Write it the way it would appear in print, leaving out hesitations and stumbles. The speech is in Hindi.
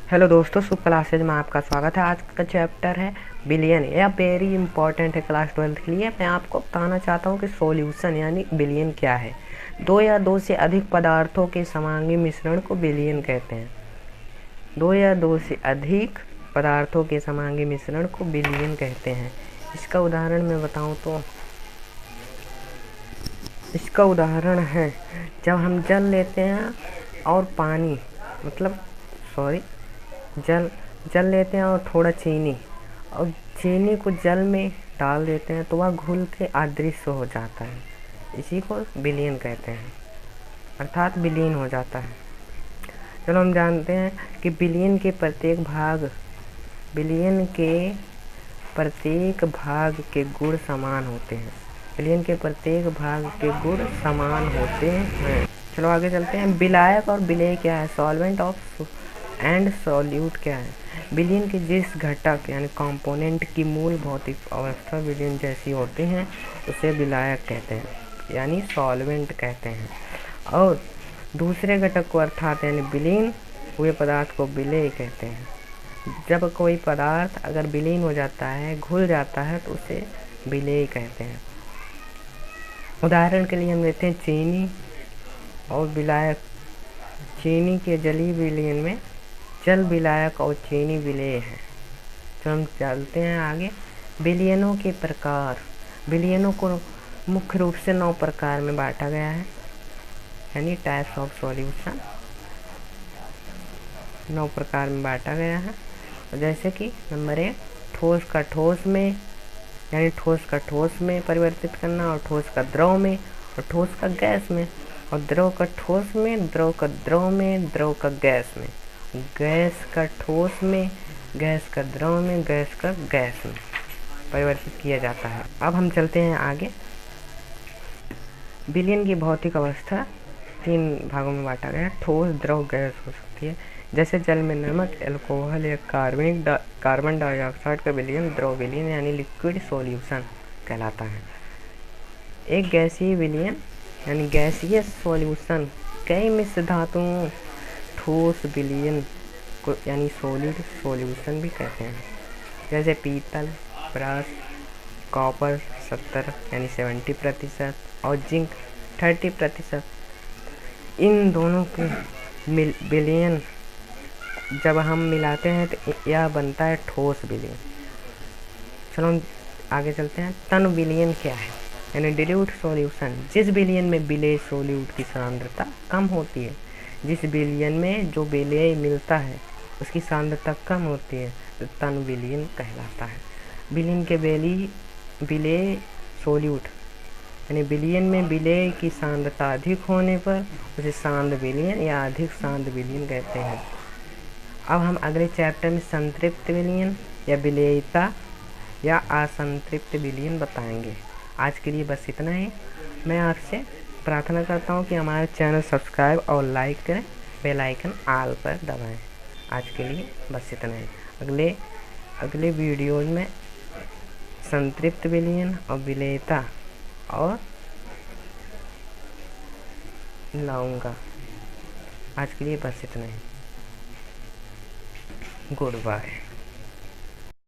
हेलो दोस्तों, शुभ क्लासेज में आपका स्वागत है। आज का चैप्टर है बिलियन। यह वेरी इंपॉर्टेंट है क्लास 12 के लिए। मैं आपको बताना चाहता हूँ कि सॉल्यूशन यानी बिलियन क्या है। दो या दो से अधिक पदार्थों के समांगी मिश्रण को बिलियन कहते हैं। दो या दो से अधिक पदार्थों के समांगी मिश्रण को बिलियन कहते हैं। इसका उदाहरण मैं बताऊँ तो इसका उदाहरण है जब हम जल लेते हैं और पानी जल जल लेते हैं और थोड़ा चीनी और चीनी को जल में डाल देते हैं तो वह घुल के अदृश्य हो जाता है। इसी को विलीन कहते हैं, अर्थात विलीन हो जाता है। चलो हम जानते हैं कि विलीन के प्रत्येक भाग के गुण समान होते हैं। विलीन के प्रत्येक भाग के गुण समान होते हैं। चलो आगे चलते हैं। विलायक और विलेय क्या है? सॉल्वेंट ऑफ एंड सॉल्यूट क्या है? विलीन के जिस घटक यानी कंपोनेंट की मूल भौतिक अवस्था विलीन जैसी होती हैं उसे विलायक कहते हैं, यानी सॉल्वेंट कहते हैं। और दूसरे घटक को अर्थात यानी विलीन हुए पदार्थ को विलेय कहते हैं। जब कोई पदार्थ अगर विलीन हो जाता है, घुल जाता है, तो उसे विलेय कहते हैं। उदाहरण के लिए हम लेते हैं चीनी और विलायक। चीनी के जलीय विलयन में जल विलायक और चीनी विलेय है। तो हम चलते हैं आगे। विलयनों के प्रकार। विलयनों को मुख्य रूप से 9 प्रकार में बांटा गया है, यानी टाइप्स ऑफ सॉल्यूशन 9 प्रकार में बांटा गया है। जैसे कि नंबर 1, ठोस का ठोस में, यानी ठोस का ठोस में परिवर्तित करना, और ठोस का द्रव में, और ठोस का गैस में, और द्रव का ठोस में, द्रव का द्रव में, द्रव का गैस में, गैस का ठोस में, गैस का द्रव में, गैस का गैस में परिवर्तित किया जाता है। अब हम चलते हैं आगे। विलयन की भौतिक अवस्था 3 भागों में बांटा गया है। ठोस, द्रव, गैस हो सकती है। जैसे जल में नमक, अल्कोहल या कार्बन डाइऑक्साइड का विलयन द्रव विलयन यानी लिक्विड सॉल्यूशन कहलाता है। एक गैसीय विलयन यानी गैसीय सॉल्यूशन कई मिश्र धातुओं ठोस विलयन को यानी सॉलिड सॉल्यूशन भी कहते हैं। जैसे पीतल, ब्रश, कॉपर 70 यानी 70% और जिंक 30%। इन दोनों के विलयन जब हम मिलाते हैं तो यह बनता है ठोस विलयन। चलो हम आगे चलते हैं। तन विलयन क्या है? यानी डिल्यूट सॉल्यूशन। जिस विलयन में विलेय सॉल्यूट की सांद्रता कम होती है, जिस विलयन में जो विलेय मिलता है उसकी सांद्रता कम होती है, तो तन विलयन कहलाता है। विलयन के विलेय सॉल्यूट यानी विलयन में विलेय की सांद्रता अधिक होने पर उसे सांद्र विलयन या अधिक सांद्र विलयन कहते हैं। अब हम अगले चैप्टर में संतृप्त विलयन या विलेयता या असंतृप्त विलयन बताएंगे। आज के लिए बस इतना ही। मैं आपसे प्रार्थना करता हूँ कि हमारे चैनल सब्सक्राइब और लाइक करें, बेल आइकन ऑल पर दबाएं। आज के लिए बस इतना ही। अगले वीडियोज में संतृप्त विलयन और विलेयता और लाऊंगा। आज के लिए बस इतना ही। Good bye.